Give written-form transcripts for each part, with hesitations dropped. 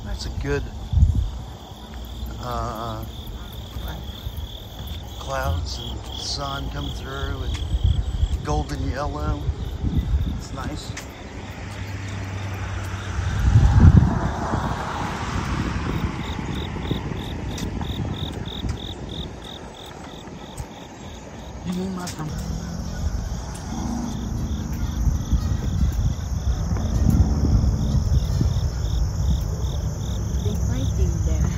That's a good clouds and sun coming through and golden yellow. It's nice. You need my from. They're fighting there.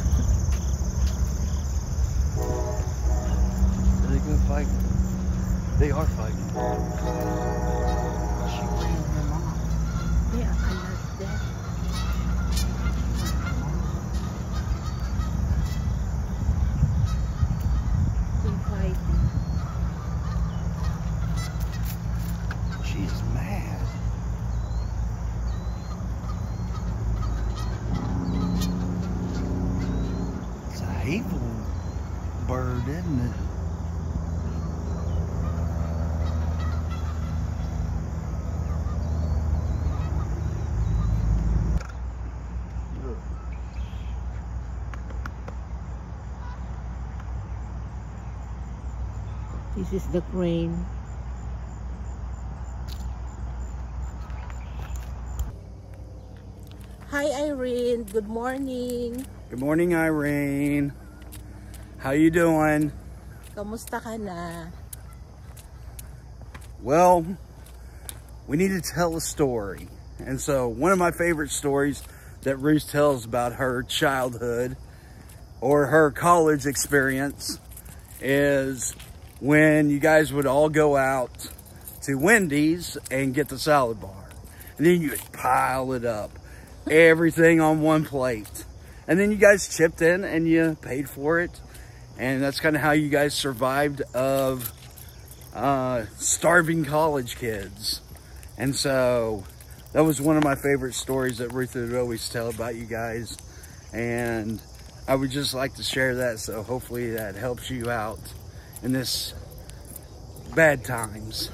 Are they gonna fight? They are fighting. She ran her mom. Yeah, I like that. They're fighting. She's mad. It's a hateful bird, isn't it? Look. This is the crane. Hi Irene, good morning. Good morning, Irene. How you doing? Kamusta ka na? Well, we need to tell a story. And so one of my favorite stories that Ruth tells about her childhood or her college experience is when you guys would all go out to Wendy's and get the salad bar. And then you would pile it up, everything on one plate. And then you guys chipped in and you paid for it. And that's kind of how you guys survived of starving college kids. And so that was one of my favorite stories that Ruth would always tell about you guys. And I would just like to share that, so hopefully that helps you out in this bad times.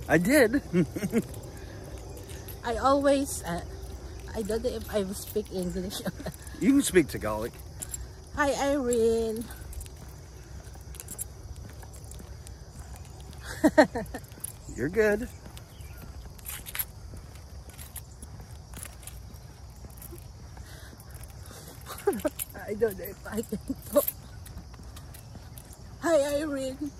I did. I always, I don't know if I speak English. You can speak Tagalog. Hi Irene. You're good. I don't know if I can talk. Hi Irene.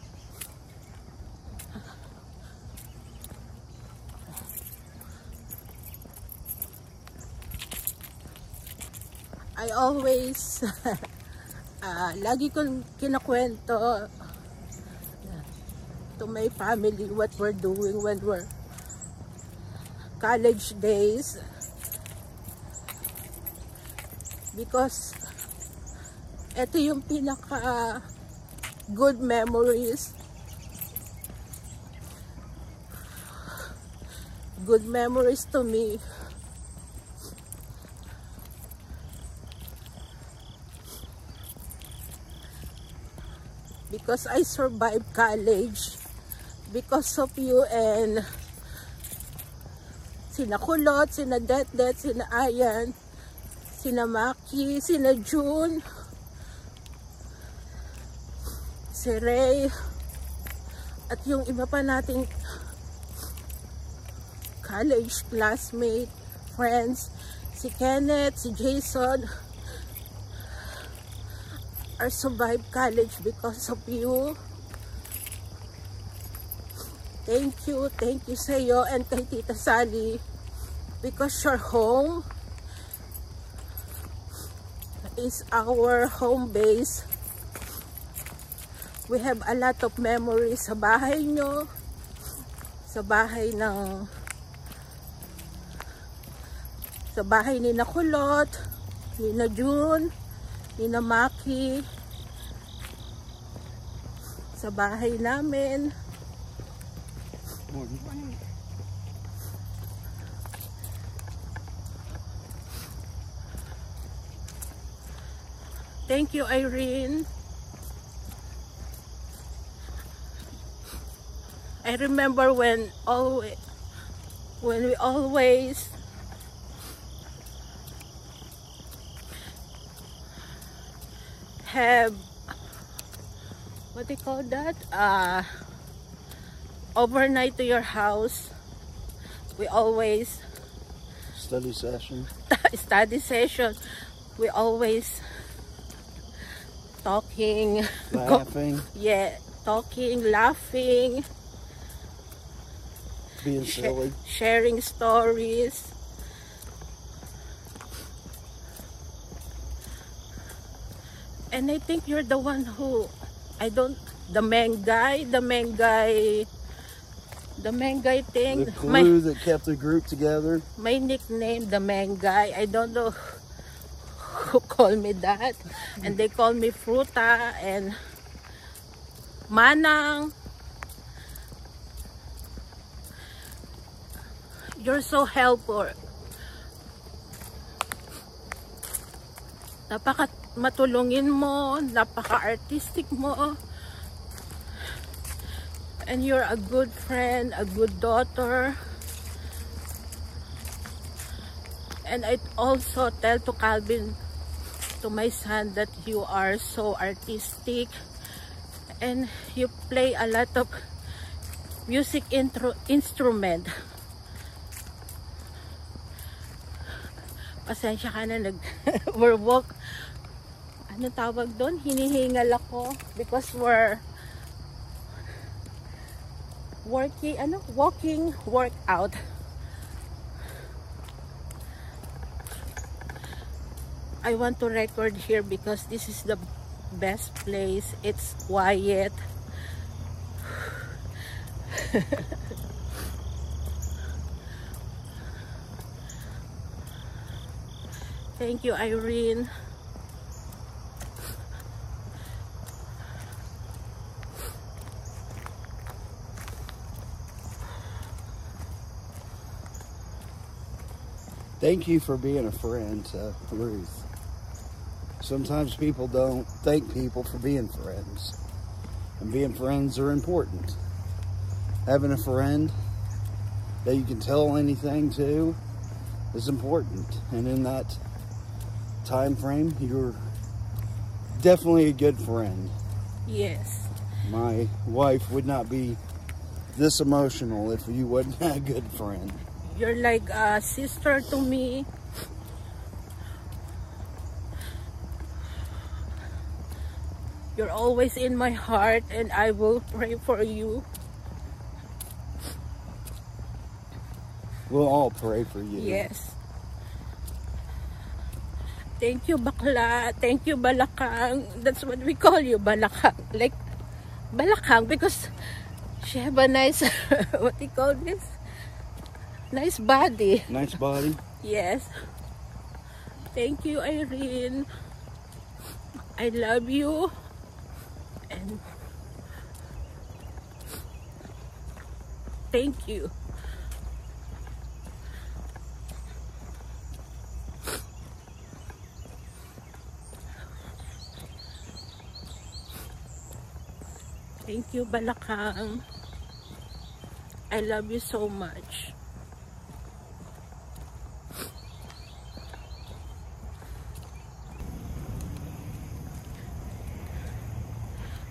I always lagi kong kinakwento to my family what we're doing when we're college days, because ito yung pinaka good memories to me. Because I survived college because of you and sina Kulot, sina Det, sina Ayan, sina Maki, sina June, si Ray, at yung iba pa nating college classmate, friends, si Kenneth, si Jason, are survived college because of you. Thank you sa iyo and kay Tita Sally, because your home is our home base. We have a lot of memories sa bahay nyo, sa bahay ni Nakulot, ni na June, ni na Maki, sa bahay namin. Thank you, Irene. I remember when we always have, what do you call that, overnight to your house. We always Study session. study session. We always talking, Laughing. yeah, talking, laughing, Being silly. sharing stories. And I think you're the one who, the main guy thing. The glue that kept the group together. My nickname, the main guy. I don't know who called me that. And they call me Fruta and Manang. You're so helpful. Napaka matulungin mo, napaka-artistic mo. And you're a good friend, a good daughter. And I also tell to Calvin, to my son, that you are so artistic and you play a lot of music instrument. Pasensya ka na, we're ano tawag doon? Hinihingal ako because we're walking workout. I want to record here because this is the best place. It's quiet. Thank you, Irene. Thank you for being a friend to Ruth. Sometimes people don't thank people for being friends. And being friends are important. Having a friend that you can tell anything to is important. And in that time frame, you're definitely a good friend. Yes. My wife would not be this emotional if you wasn't a good friend. You're like a sister to me. You're always in my heart and I will pray for you. We'll all pray for you. Yes. Thank you, Bakla. Thank you, Balakang. That's what we call you, Balakang. Like, Balakang, because she have a nice, what do you call this? Nice body. Nice body. Yes. Thank you, Irene. I love you. And thank you. Thank you, Balakang. I love you so much.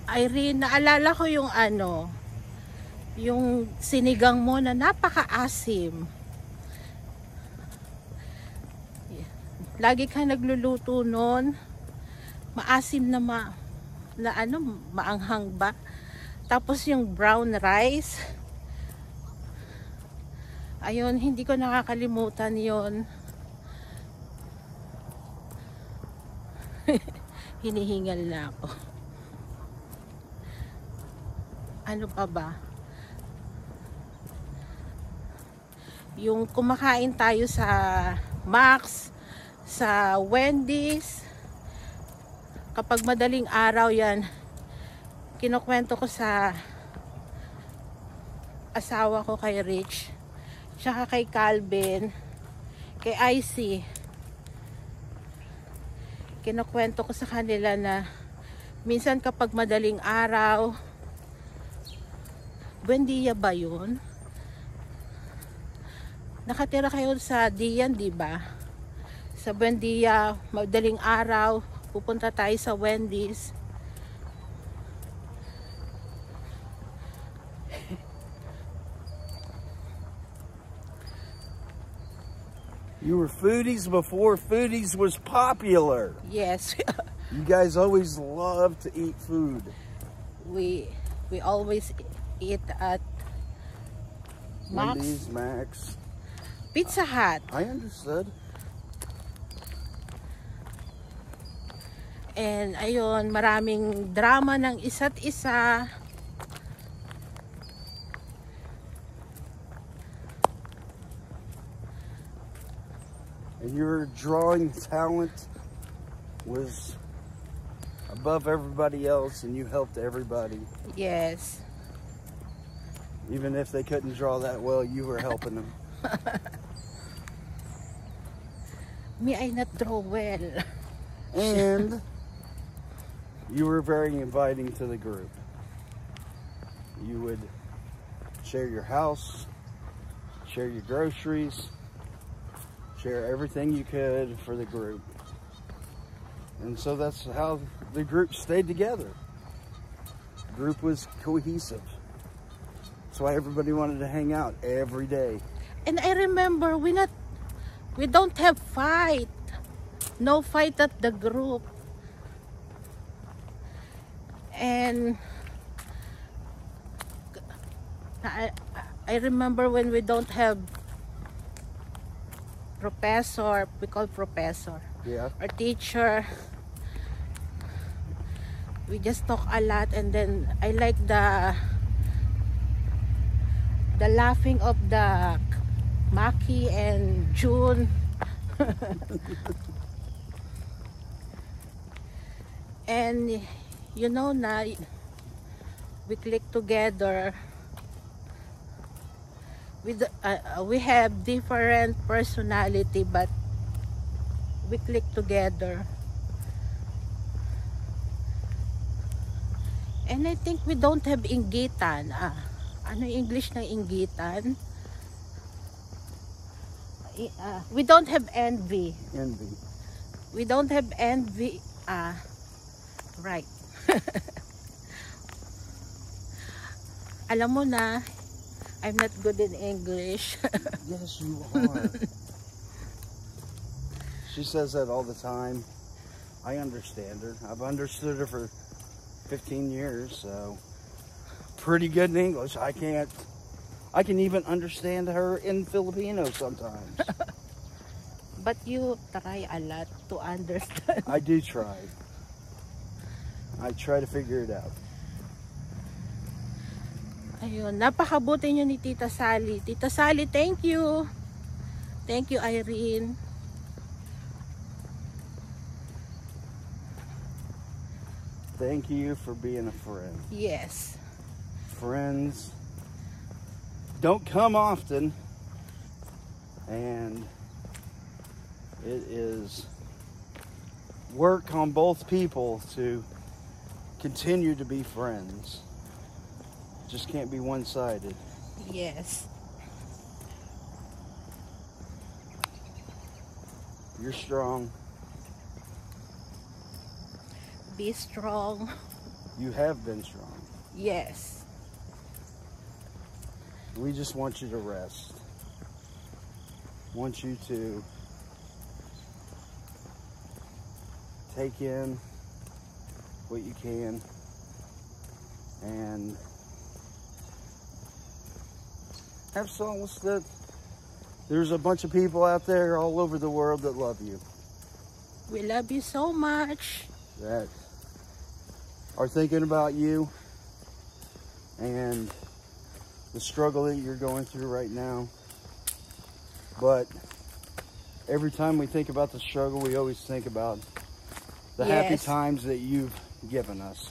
Irene, naalala ko yung yung sinigang mo na napaka-asim. Lagi ka nagluluto nun. Maasim na maanghang ba? Tapos yung brown rice. Ayun, hindi ko nakakalimutan yon. Hinihingal na ako. Ano pa ba? Yung kumakain tayo sa Max, sa Wendy's, kapag madaling araw yan, kinukwento ko sa asawa ko, kay Rich, tsaka kay Calvin, kay Icy. Kinukwento ko sa kanila na minsan kapag madaling araw, Buendia ba yun? Nakatira kayo sa Dian, di ba? Sa Buendia, madaling araw, pupunta tayo sa Wendy's. You were foodies before foodies was popular. Yes. You guys always loved to eat food. we always eat at Max, Wendy's, Max. Pizza Hut. I understood. And ayun, maraming drama ng isa't isa. And your drawing talent was above everybody else, and you helped everybody. Yes. Even if they couldn't draw that well, you were helping them. Me, I not draw well. And you were very inviting to the group. You would share your house, share your groceries, share everything you could for the group. And so that's how the group stayed together. The group was cohesive. That's why everybody wanted to hang out every day. And I remember we don't have fight. No fight at the group. And I remember when we don't have professor, we call professor, Yeah. or teacher. We just talk a lot, and then I like the laughing of the Maki and June. And you know na we click together. We have different personality, but we click together. And I think we don't have inggitan. Ano yung English ng inggitan? We don't have envy. Envy. We don't have envy. Right. Alam mo na, I'm not good in English. Yes, you are. She says that all the time. I understand her. I've understood her for 15 years, so pretty good in English. I can even understand her in Filipino sometimes. But you try a lot to understand. I do try. I try to figure it out. Ayun, napakabuti nyo ni Tita Sally. Tita Sally, thank you. Thank you, Irene. Thank you for being a friend. Yes. Friends don't come often, and it is work on both people to continue to be friends. Just can't be one-sided. Yes. You're strong. Be strong. You have been strong. Yes. We just want you to rest. Want you to take in what you can and have solace that there's a bunch of people out there all over the world that love you, We love you so much. that are thinking about you and the struggle that you're going through right now. But every time we think about the struggle, we always think about the happy Yes. times that you've given us.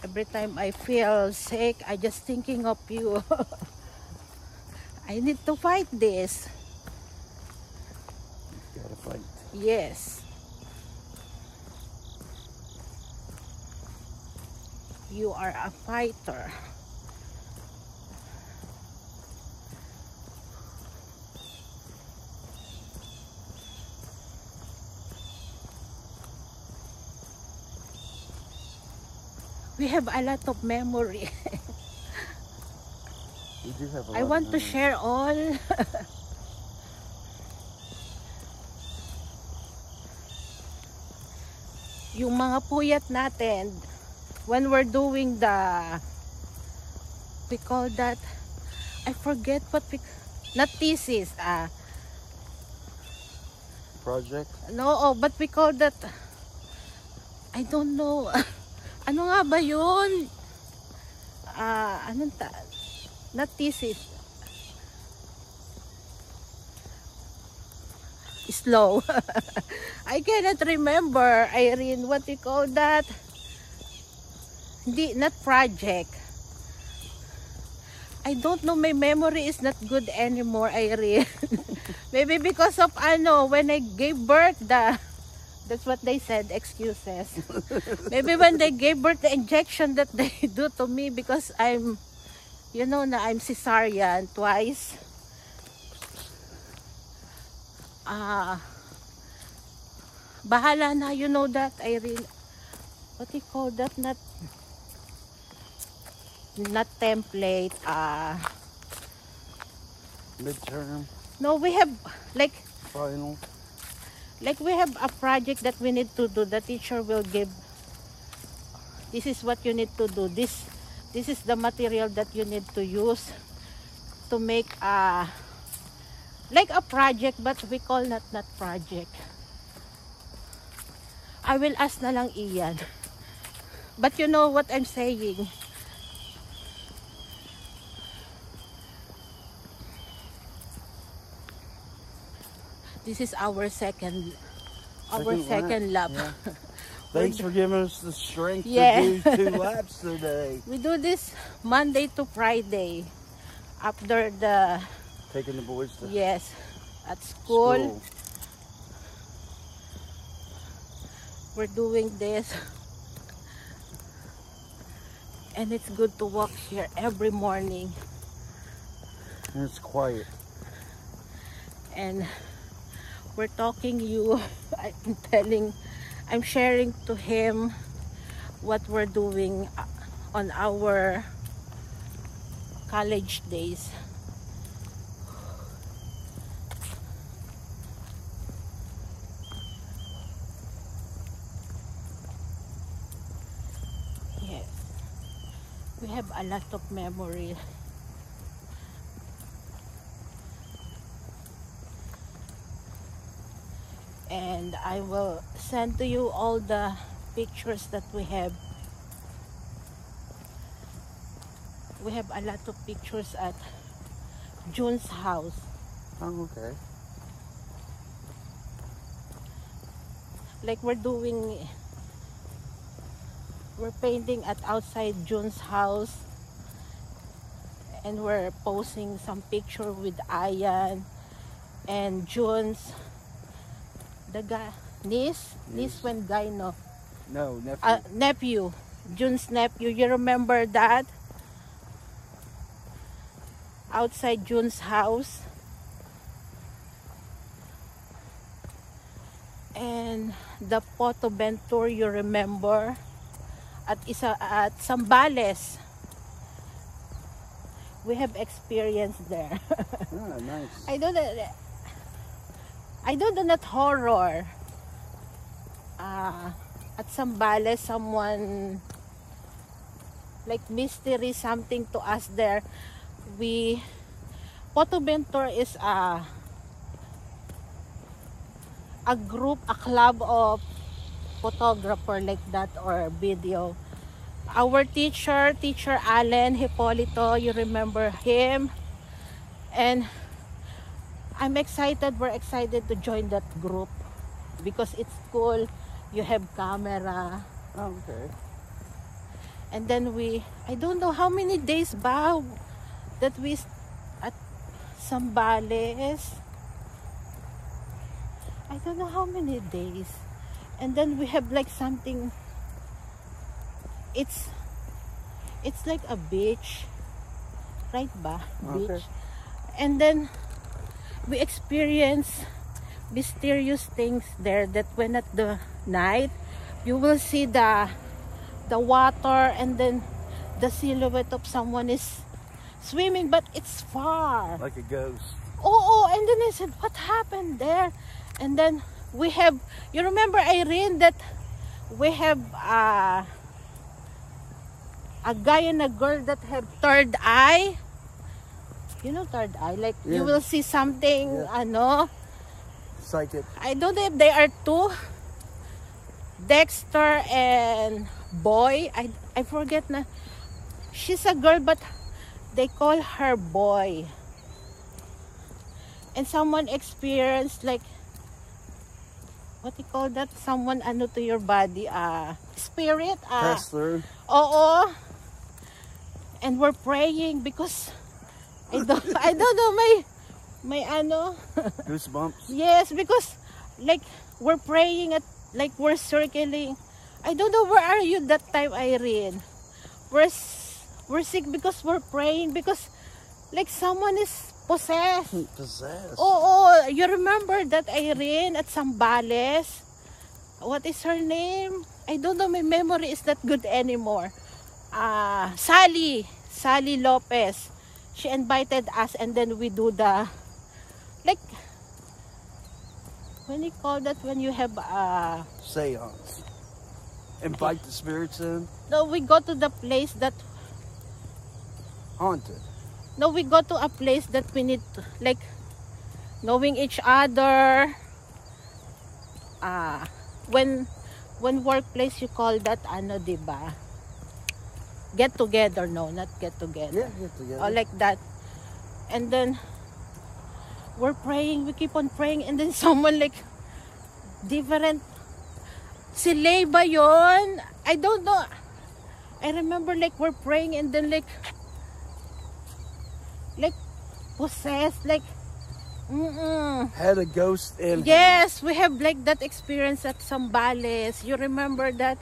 Every time I feel sick, I just thinking of you. I need to fight this. Gotta fight. Yes. You are a fighter. We have a lot of memory. We do have a lot I want to share all. Yung mga puyat natin when we're doing the, we call that, I forget what we, not thesis, project. no, oh, but we call that, I don't know. Ano nga ba yun? Not thesis. Slow. I cannot remember, Irene, what we call that. Hindi, not project. I don't know, my memory is not good anymore, Irene. Maybe because of when I gave birth, that's what they said, excuses. Maybe when they gave birth, the injection that they do to me, because I'm, I'm cesarean twice. Bahala na, you know that, Irene. What do you call that? Not template. Midterm. No, we have like Final. Like we have a project that we need to do. The teacher will give. This is what you need to do. This is the material that you need to use to make like a project, but we call not project. I will ask na lang Ian. But you know what I'm saying. This is our second lap. Yeah. Thanks for giving us the strength Yeah. to do 2 laps today. We do this Monday to Friday after the Taking the boys to at school. We're doing this, and it's good to walk here every morning. And it's quiet. And we're talking I'm sharing to him what we're doing on our college days. Yes, we have a lot of memory. And I will send to you all the pictures that we have. We have a lot of pictures at June's house. Oh, okay. Like we're painting at outside June's house, and we're posting some picture with Ayan and June's niece when guy no nephew. Nephew, June's nephew. You remember that? Outside June's house. And the Poto Bentur, you remember? At Sambales. We have experience there. Oh, nice. I don't do that horror. At Sambales, someone like mystery, something to us there. Poto Bentur is a group, a club of photographer like that, or video. Our teacher Allen Hipolito, you remember him? And we're excited to join that group because it's cool. You have camera. Oh, okay. And then I don't know how many days ba that we at Sambales. I don't know how many days. And then we have like something, it's It's like a beach, right ba? Beach. Okay. And then we experience mysterious things there, that when at the night you will see the water, and then the silhouette of someone is swimming, but it's far. Like a ghost. Oh, and then I said, what happened there? And then we have, you remember, Irene, that we have a guy and a girl that have third eye. You know third eye? Like, Yeah. you will see something, Yeah. Psychic. I don't know if they are two. Dexter and Boy. I forget na. She's a girl, but they call her Boy. And someone experienced, like, what do you call that? Someone ano to your body, spirit. Pass through. Oo. And we're praying because I don't know, may ano. Goosebumps. Yes, because like we're praying at, like, we're circling. I don't know, where are you that time, Irene? We're sick because we're praying, because like someone is possessed. Possessed. Oh, you remember that, Irene, at Zambales? What is her name? I don't know, my memory is not good anymore. Sally Lopez. She invited us, and then we do the, like, when you call that, when you have Seance. Invite the spirits in. no, we go to the place that, Haunted. no, we go to a place that we need to, like, knowing each other. When workplace, you call that ano, diba? Get together. No, not get together. Yeah, get together. Or like that. And then we're praying, we keep on praying, and then someone, like, different, si Lay ba yun? I don't know. I remember, like, we're praying, and then like possessed, like, Had a ghost in. yes, we have like that experience at Zambales. You remember that?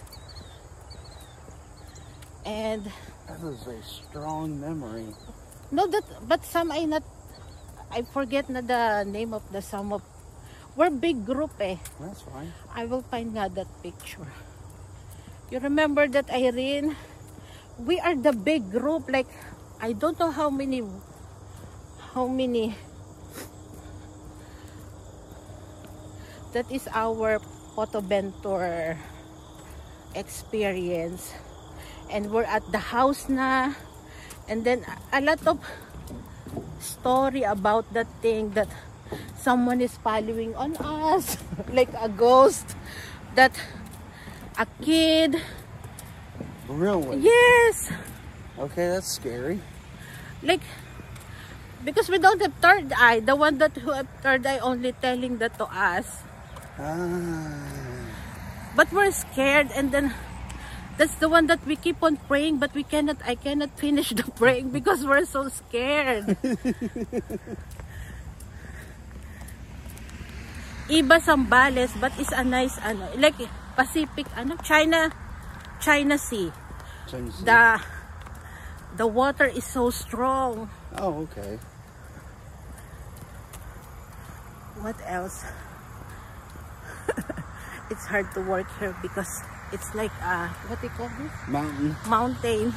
And That was a strong memory. no, that, but some I not, I forget na the name of the some of, we're big group eh. That's fine. I will find nga that picture. You remember that, Irene? We are the big group, like, I don't know how many that is our Photobentor experience. And we're at the house na, and then a lot of story about that thing, that someone is following on us like a ghost, that a kid. Really? Yes, Okay, that's scary. like, because we don't have third eye, the one that who have third eye only telling that to us, but we're scared. And then that's the one that we keep on praying, but I cannot finish the praying because we're so scared. Iba Zambales, but it's a nice ano, like Pacific ano, China Sea. The water is so strong. Oh, okay. What else? It's hard to work here because it's like what do you call this? Mountain.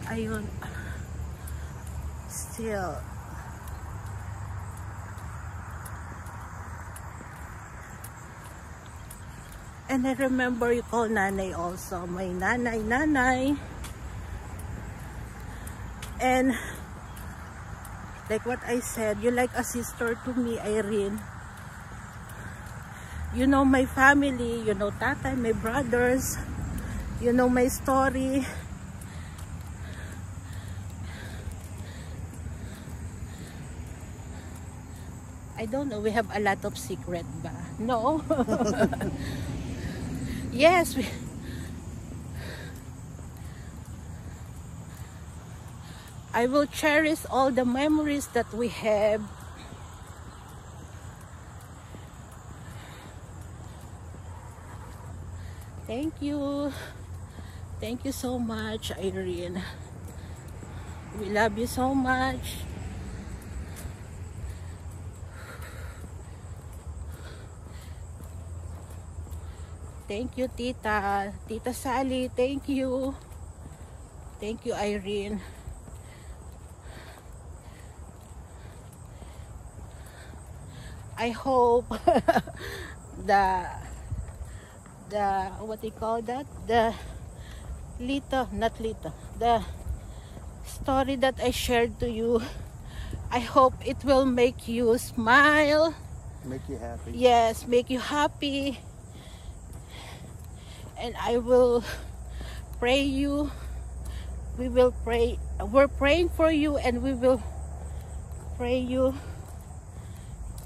Ayun. Still. And I remember you call nanay also. My nanay. And like what I said, you're like a sister to me, Irene. You know my family, you know tatay, my brothers, you know my story. I don't know, we have a lot of secret ba? No. Yes, I will cherish all the memories that we have. Thank you. Thank you so much, Irene. We love you so much. Thank you, Tita. Tita Sally, thank you. Thank you, Irene. I hope the what do you call that? The story that I shared to you, I hope it will make you smile. Make you happy. Yes, make you happy. And I will pray you. We will pray. We're praying for you, and we will pray you.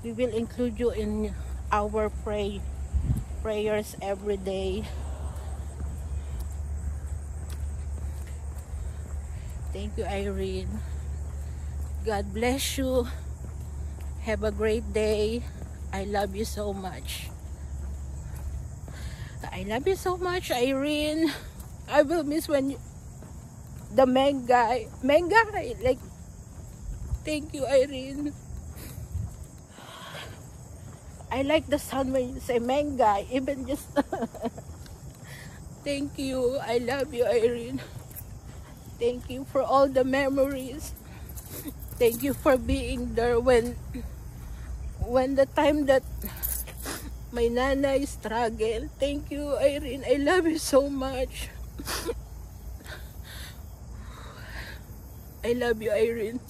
We will include you in our prayers every day. Thank you, Irene. God bless you. Have a great day. I love you so much. I love you so much, Irene. I will miss when the Mengay, like, thank you, Irene. I like the sound when you say Mengay, even just thank you. I love you, Irene. Thank you for all the memories. Thank you for being there when the time that my nanay struggled. Thank you, Irene. I love you so much. I love you, Irene.